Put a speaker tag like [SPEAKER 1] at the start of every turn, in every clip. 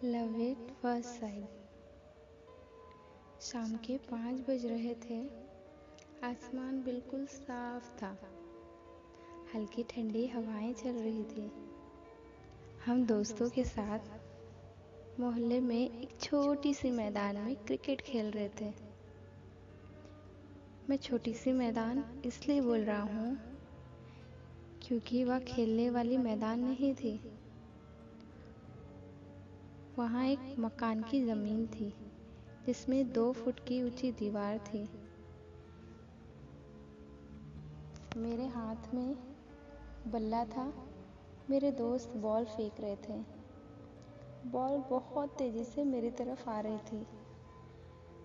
[SPEAKER 1] Love at first sight. शाम के 5 बज रहे थे। आसमान बिल्कुल साफ था। हल्की ठंडी हवाएं चल रही थी। हम दोस्तों के साथ मोहल्ले में एक छोटी सी मैदान में क्रिकेट खेल रहे थे। मैं छोटी सी मैदान इसलिए बोल रहा हूँ क्योंकि वह खेलने वाली मैदान नहीं थी। वहाँ एक मकान की ज़मीन थी जिसमें 2 फुट की ऊंची दीवार थी। मेरे हाथ में बल्ला था। मेरे दोस्त बॉल फेंक रहे थे। बॉल बहुत तेज़ी से मेरी तरफ आ रही थी।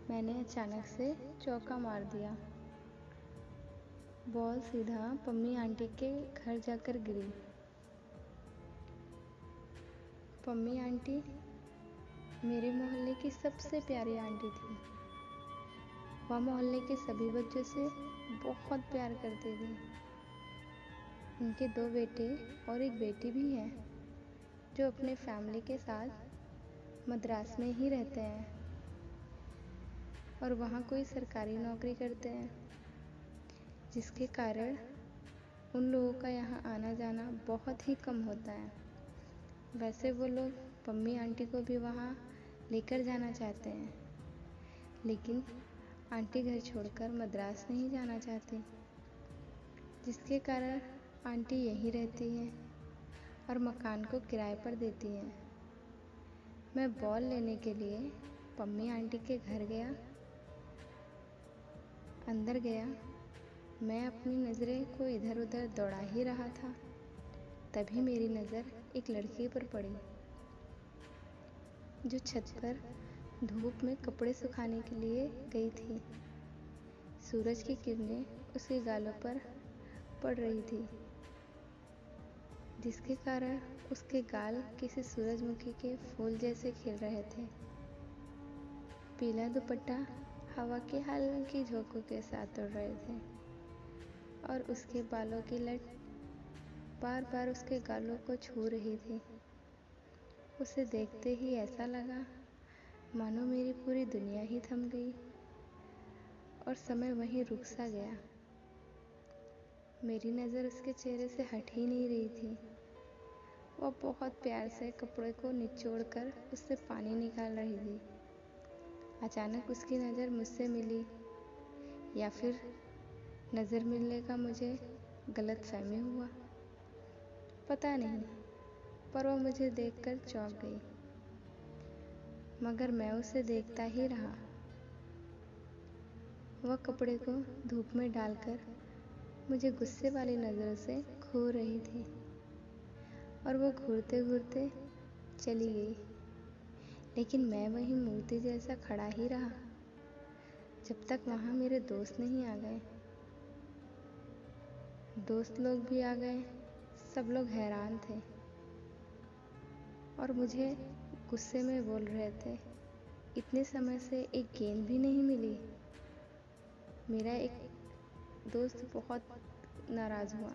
[SPEAKER 1] मैंने अचानक से चौका मार दिया। बॉल सीधा पम्मी आंटी के घर जाकर गिरी। पम्मी आंटी मेरे मोहल्ले की सबसे प्यारी आंटी थी। वह मोहल्ले के सभी बच्चों से बहुत प्यार करती थी। उनके 2 बेटे और एक बेटी भी है जो अपने फैमिली के साथ मद्रास में ही रहते हैं और वहाँ कोई सरकारी नौकरी करते हैं, जिसके कारण उन लोगों का यहाँ आना जाना बहुत ही कम होता है। वैसे वो लोग पम्मी आंटी को भी वहाँ लेकर जाना चाहते हैं, लेकिन आंटी घर छोड़कर मद्रास नहीं जाना चाहती, जिसके कारण आंटी यहीं रहती है और मकान को किराए पर देती है। मैं बॉल लेने के लिए पम्मी आंटी के घर गया। अंदर गया। मैं अपनी नज़रें को इधर उधर दौड़ा ही रहा था, तभी मेरी नज़र एक लड़की पर पड़ी जो छत पर धूप में कपड़े सुखाने के लिए गई थी। सूरज की किरणें उसके गालों पर पड़ रही थी, जिसके कारण उसके गाल किसी सूरजमुखी के फूल जैसे खिल रहे थे। पीला दुपट्टा हवा के हल्की झोंकों के साथ उड़ रहे थे और उसके बालों की लट बार बार उसके गालों को छू रही थी। उसे देखते ही ऐसा लगा मानो मेरी पूरी दुनिया ही थम गई और समय वहीं रुक सा गया। मेरी नज़र उसके चेहरे से हट ही नहीं रही थी। वह बहुत प्यार से कपड़े को निचोड़कर उससे पानी निकाल रही थी। अचानक उसकी नज़र मुझसे मिली, या फिर नज़र मिलने का मुझे गलतफहमी हुआ, पता नहीं, पर वह मुझे देखकर चौंक गई। मगर मैं उसे देखता ही रहा। वह कपड़े को धूप में डालकर मुझे गुस्से वाली नज़रों से घूर रही थी और वो घूरते घूरते चली गई, लेकिन मैं वहीं मूर्ति जैसा खड़ा ही रहा जब तक वहाँ मेरे दोस्त नहीं आ गए। दोस्त लोग भी आ गए। सब लोग हैरान थे और मुझे गुस्से में बोल रहे थे, इतने समय से एक गेंद भी नहीं मिली। मेरा एक दोस्त बहुत नाराज़ हुआ।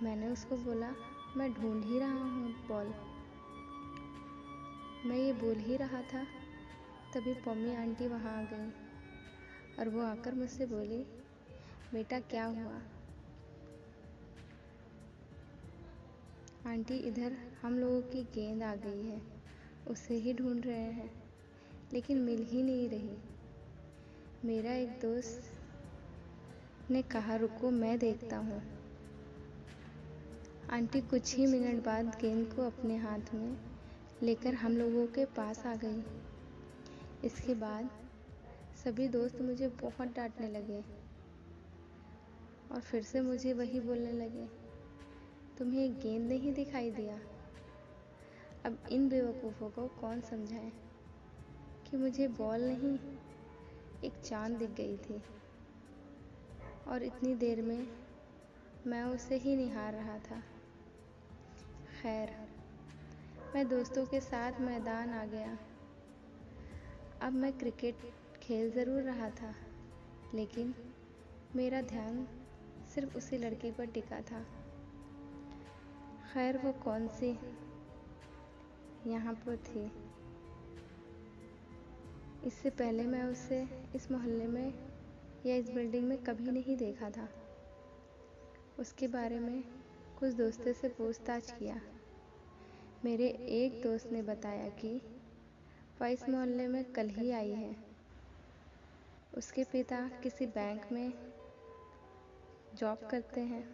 [SPEAKER 1] मैंने उसको बोला, मैं ढूंढ ही रहा हूँ बॉल। मैं ये बोल ही रहा था, तभी पम्मी आंटी वहाँ आ गई और वो आकर मुझसे बोली, बेटा क्या हुआ? आंटी, इधर हम लोगों की गेंद आ गई है, उसे ही ढूंढ रहे हैं, लेकिन मिल ही नहीं रही। मेरा एक दोस्त ने कहा, रुको मैं देखता हूँ। आंटी कुछ ही मिनट बाद गेंद को अपने हाथ में लेकर हम लोगों के पास आ गई। इसके बाद सभी दोस्त मुझे बहुत डांटने लगे और फिर से मुझे वही बोलने लगे, तुम्हें एक गेंद नहीं दिखाई दिया? अब इन बेवकूफ़ों को कौन समझाए कि मुझे बॉल नहीं, एक चांद दिख गई थी और इतनी देर में मैं उसे ही निहार रहा था। खैर, मैं दोस्तों के साथ मैदान आ गया। अब मैं क्रिकेट खेल ज़रूर रहा था, लेकिन मेरा ध्यान सिर्फ उसी लड़की पर टिका था। खैर वो कौन सी, यहाँ पर थी। इससे पहले मैं उसे इस मोहल्ले में या इस बिल्डिंग में कभी नहीं देखा था। उसके बारे में कुछ दोस्तों से पूछताछ किया। मेरे एक दोस्त ने बताया कि वह इस मोहल्ले में कल ही आई है। उसके पिता किसी बैंक में जॉब करते हैं।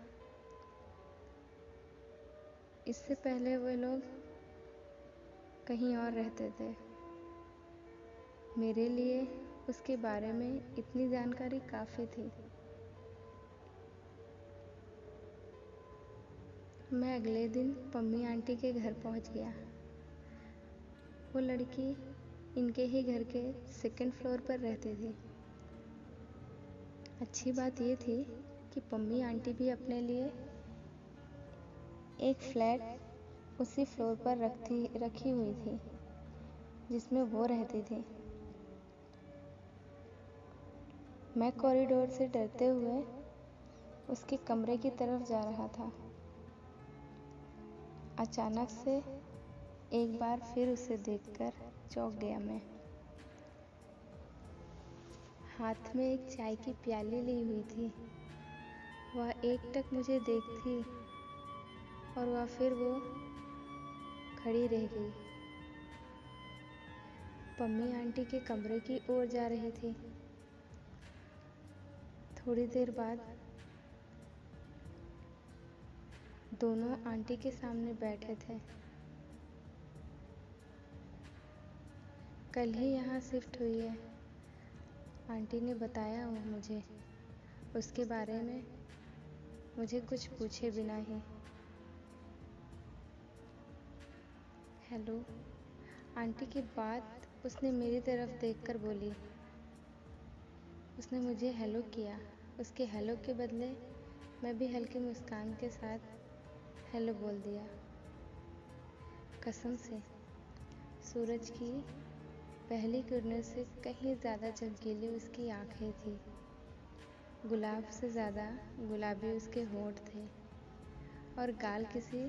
[SPEAKER 1] इससे पहले वे लोग कहीं और रहते थे। मेरे लिए उसके बारे में इतनी जानकारी काफ़ी थी। मैं अगले दिन पम्मी आंटी के घर पहुंच गया। वो लड़की इनके ही घर के सेकंड फ्लोर पर रहती थी। अच्छी बात ये थी कि पम्मी आंटी भी अपने लिए एक फ्लैट उसी फ्लोर पर रखी हुई थी जिसमें वो रहती थी। मैं कॉरिडोर से डरते हुए उसके कमरे की तरफ जा रहा था। अचानक से एक बार फिर उसे देखकर चौंक गया मैं। हाथ में एक चाय की प्याली ली हुई थी। वह एकटक मुझे देखती और वह फिर वो खड़ी रह गई। पम्मी आंटी के कमरे की ओर जा रही थी। थोड़ी देर बाद दोनों आंटी के सामने बैठे थे। कल ही यहाँ शिफ्ट हुई है, आंटी ने बताया मुझे। उसके बारे में मुझे कुछ पूछे बिना ही। हेलो, आंटी की बात उसने मेरी तरफ देखकर बोली। उसने मुझे हेलो किया। उसके हेलो के बदले मैं भी हल्की मुस्कान के साथ हेलो बोल दिया। कसम से सूरज की पहली किरणों से कहीं ज़्यादा चमकीली उसकी आंखें थी। गुलाब से ज़्यादा गुलाबी उसके होंठ थे और गाल किसी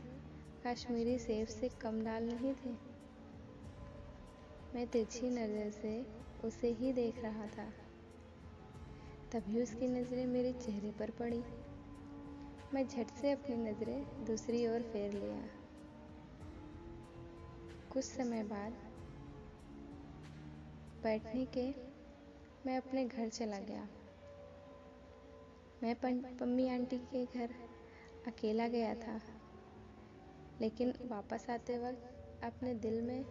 [SPEAKER 1] कश्मीरी सेब से कम लाल नहीं थे। मैं तिरछी नज़र से उसे ही देख रहा था। तभी उसकी नज़रें मेरे चेहरे पर पड़ी। मैं झट से अपनी नज़रें दूसरी ओर फेर लिया। कुछ समय बाद बैठने के मैं अपने घर चला गया। मैं पम्मी आंटी के घर अकेला गया था, लेकिन वापस आते वक्त अपने दिल में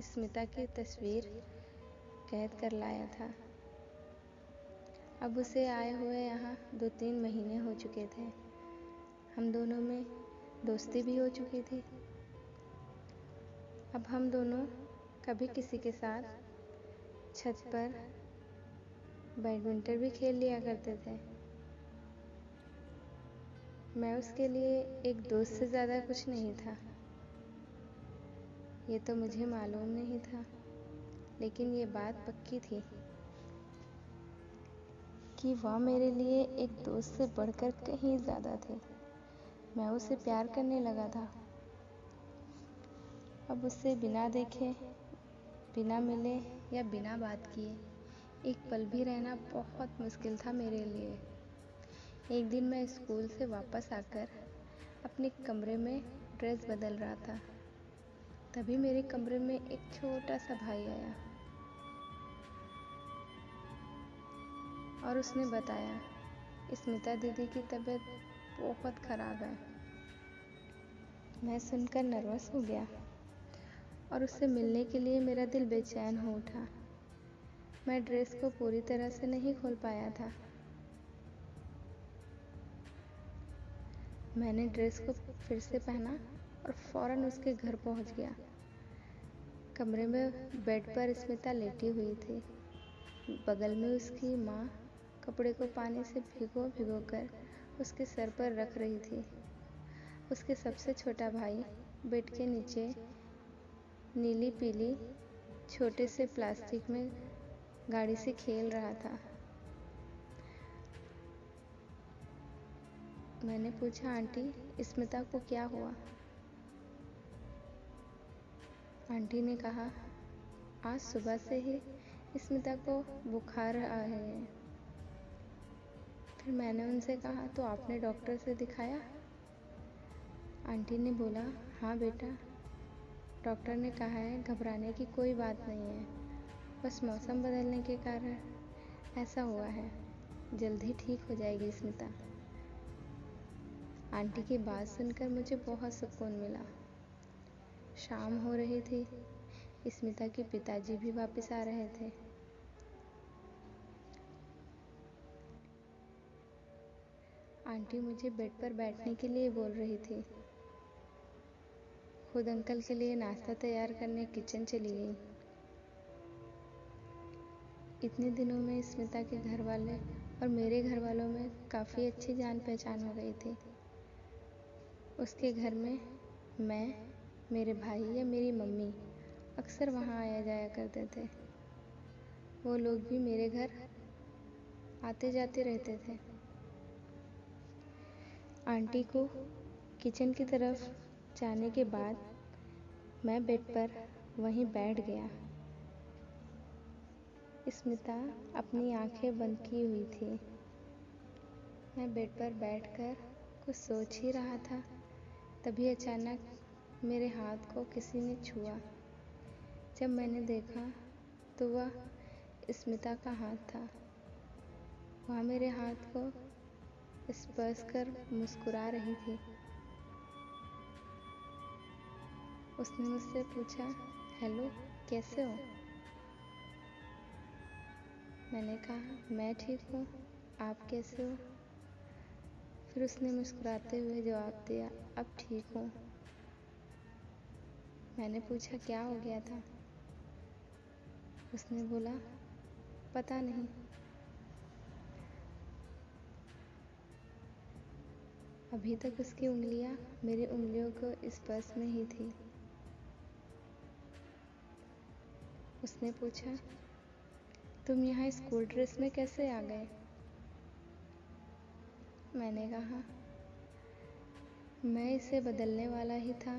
[SPEAKER 1] स्मिता की तस्वीर कैद कर लाया था। अब उसे आए हुए यहाँ 2-3 महीने हो चुके थे। हम दोनों में दोस्ती भी हो चुकी थी। अब हम दोनों कभी किसी के साथ छत पर बैडमिंटन भी खेल लिया करते थे। मैं उसके लिए एक दोस्त से ज़्यादा कुछ नहीं था, ये तो मुझे मालूम नहीं था, लेकिन ये बात पक्की थी कि वह मेरे लिए एक दोस्त से बढ़कर कहीं ज़्यादा थी। मैं उसे प्यार करने लगा था। अब उससे बिना देखे, बिना मिले या बिना बात किए एक पल भी रहना बहुत मुश्किल था मेरे लिए। एक दिन मैं स्कूल से वापस आकर अपने कमरे में ड्रेस बदल रहा था। तभी मेरे कमरे में एक छोटा सा भाई आया और उसने बताया, स्मिता दीदी की तबीयत बहुत ख़राब है। मैं सुनकर नर्वस हो गया और उससे मिलने के लिए मेरा दिल बेचैन हो उठा। मैं ड्रेस को पूरी तरह से नहीं खोल पाया था। मैंने ड्रेस को फिर से पहना और फौरन उसके घर पहुंच गया। कमरे में बेड पर स्मिता लेटी हुई थी। बगल में उसकी माँ कपड़े को पानी से भिगो कर उसके सर पर रख रही थी। उसके सबसे छोटा भाई बेड के नीचे नीली पीली छोटे से प्लास्टिक में गाड़ी से खेल रहा था। मैंने पूछा, आंटी स्मिता को क्या हुआ? आंटी ने कहा, आज सुबह से ही स्मिता को बुखार आ है। फिर मैंने उनसे कहा, तो आपने डॉक्टर से दिखाया? आंटी ने बोला, हाँ बेटा, डॉक्टर ने कहा है घबराने की कोई बात नहीं है, बस मौसम बदलने के कारण ऐसा हुआ है, जल्दी ठीक हो जाएगी स्मिता। आंटी की बात सुनकर मुझे बहुत सुकून मिला। शाम हो रही थी, स्मिता के पिताजी भी वापस आ रहे थे। आंटी मुझे बेड पर बैठने के लिए बोल रही थी। खुद अंकल के लिए नाश्ता तैयार करने किचन चली गई। इतने दिनों में स्मिता के घर वाले और मेरे घर वालों में काफ़ी अच्छी जान पहचान हो गई थी। उसके घर में मैं, मेरे भाई या मेरी मम्मी अक्सर वहाँ आया जाया करते थे। वो लोग भी मेरे घर आते जाते रहते थे। आंटी को किचन की तरफ जाने के बाद मैं बेड पर वहीं बैठ गया। स्मिता अपनी आंखें बंद की हुई थी। मैं बेड पर बैठकर कुछ सोच ही रहा था, तभी अचानक मेरे हाथ को किसी ने छुआ। जब मैंने देखा तो वह स्मिता का हाथ था। वह मेरे हाथ को स्पर्श कर मुस्कुरा रही थी। उसने मुझसे पूछा, हेलो, कैसे हो? मैंने कहा, मैं ठीक हूँ, आप कैसे हो? फिर उसने मुस्कुराते हुए जवाब दिया, अब ठीक हूँ। मैंने पूछा, क्या हो गया था? उसने बोला, पता नहीं। अभी तक उसकी उंगलियां मेरी उंगलियों को स्पर्श में ही थी। उसने पूछा, तुम यहाँ स्कूल ड्रेस में कैसे आ गए? मैंने कहा, मैं इसे बदलने वाला ही था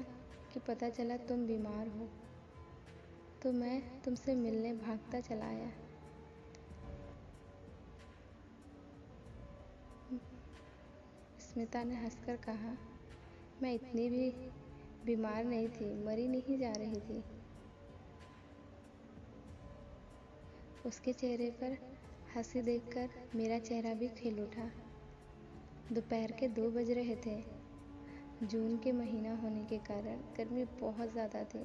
[SPEAKER 1] कि पता चला तुम बीमार हो, तो मैं तुमसे मिलने भागता चला आया। स्मिता ने हंसकर कहा, मैं इतनी भी बीमार नहीं थी, मरी नहीं जा रही थी। उसके चेहरे पर हंसी देखकर मेरा चेहरा भी खिल उठा। दोपहर के 2 बज रहे थे। जून के महीना होने के कारण गर्मी बहुत ज़्यादा थी।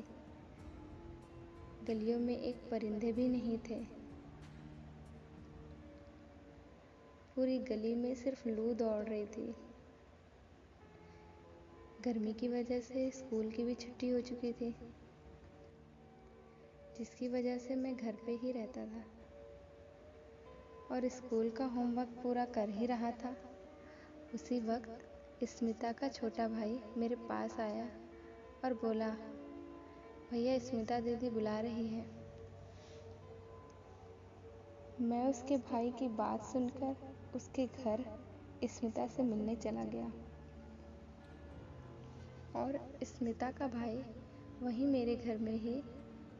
[SPEAKER 1] गलियों में एक परिंदे भी नहीं थे। पूरी गली में सिर्फ लू दौड़ रही थी। गर्मी की वजह से स्कूल की भी छुट्टी हो चुकी थी, जिसकी वजह से मैं घर पे ही रहता था और स्कूल का होमवर्क पूरा कर ही रहा था। उसी वक्त स्मिता का छोटा भाई मेरे पास आया और बोला, भैया, स्मिता दीदी बुला रही है। मैं उसके भाई की बात सुनकर उसके घर स्मिता से मिलने चला गया और स्मिता का भाई वहीं मेरे घर में ही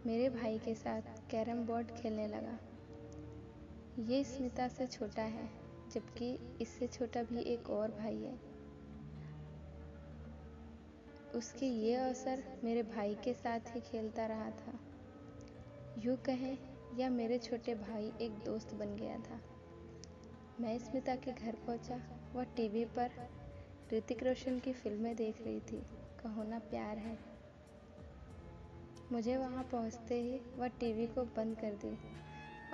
[SPEAKER 1] मेरे भाई के साथ कैरम बोर्ड खेलने लगा। ये स्मिता से छोटा है, जबकि इससे छोटा भी एक और भाई है। उसके ये अवसर मेरे भाई के साथ ही खेलता रहा था। यूँ कहें या मेरे छोटे भाई एक दोस्त बन गया था। मैं स्मिता के घर पहुंचा। वह टीवी पर ऋतिक रोशन की फिल्में देख रही थी, कहो ना प्यार है। मुझे वहां पहुंचते ही वह टीवी को बंद कर दी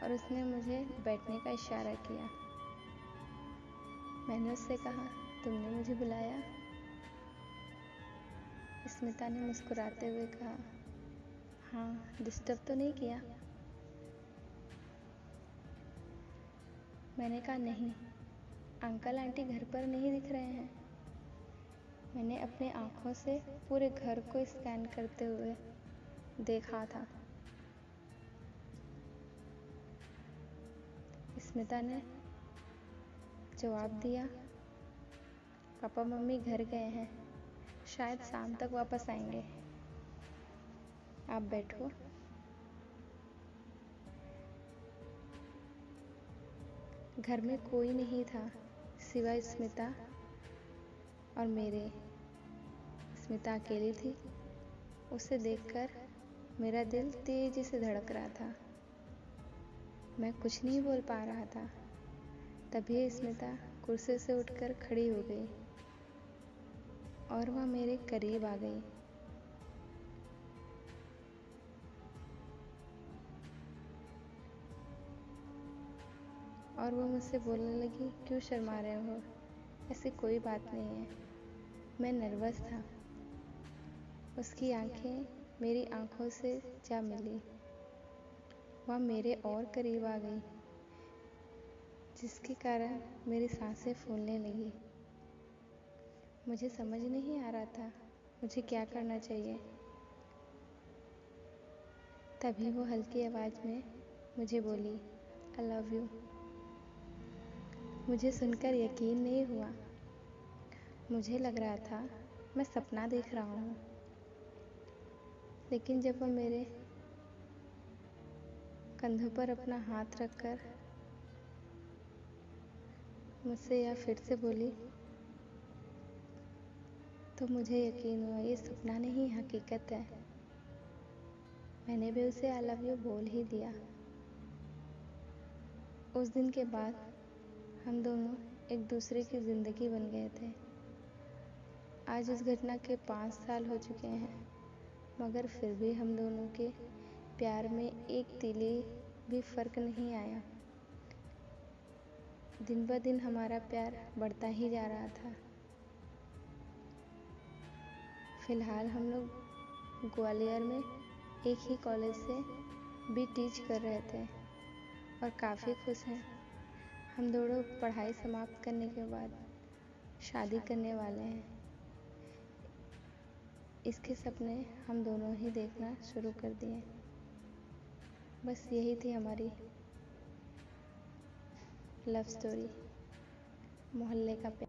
[SPEAKER 1] और उसने मुझे बैठने का इशारा किया। मैंने उससे कहा, तुमने मुझे बुलाया? स्मिता ने मुस्कुराते हुए कहा, हाँ, डिस्टर्ब तो नहीं किया? मैंने कहा, नहीं, अंकल आंटी घर पर नहीं दिख रहे हैं। मैंने अपनी आंखों से पूरे घर को स्कैन करते हुए देखा था। स्मिता ने जवाब दिया, पापा मम्मी घर गए हैं, शायद शाम तक वापस आएंगे। आप बैठो। घर में कोई नहीं था सिवाय स्मिता और मेरे। स्मिता अकेली थी। उसे देखकर मेरा दिल तेजी से धड़क रहा था। मैं कुछ नहीं बोल पा रहा था। तभी स्मिता कुर्सी से उठकर खड़ी हो गई और वह मेरे करीब आ गई। और वो मुझसे बोलने लगी, क्यों शर्मा रहे हो? ऐसी कोई बात नहीं है। मैं नर्वस था। उसकी आंखें मेरी आंखों से जा मिली। वह मेरे और करीब आ गई, जिसके कारण मेरी सांसें फूलने लगी। मुझे समझ नहीं आ रहा था मुझे क्या करना चाहिए। तभी वो हल्की आवाज़ में मुझे बोली, आई लव यू। मुझे सुनकर यकीन नहीं हुआ। मुझे लग रहा था मैं सपना देख रहा हूँ। लेकिन जब वह मेरे कंधों पर अपना हाथ रखकर मुझसे यह फिर से बोली, तो मुझे यकीन हुआ ये सपना नहीं हकीकत है। मैंने भी उसे आई लव यू बोल ही दिया। उस दिन के बाद हम दोनों एक दूसरे की ज़िंदगी बन गए थे। आज उस घटना के 5 साल हो चुके हैं, मगर फिर भी हम दोनों के प्यार में एक तिली भी फर्क नहीं आया। दिन ब दिन हमारा प्यार बढ़ता ही जा रहा था। फिलहाल हम लोग ग्वालियर में एक ही कॉलेज से भी टीच कर रहे थे और काफ़ी खुश हैं। हम दोनों पढ़ाई समाप्त करने के बाद शादी करने वाले हैं। इसके सपने हम दोनों ही देखना शुरू कर दिए। बस यही थी हमारी लव स्टोरी, मोहल्ले का प्यार।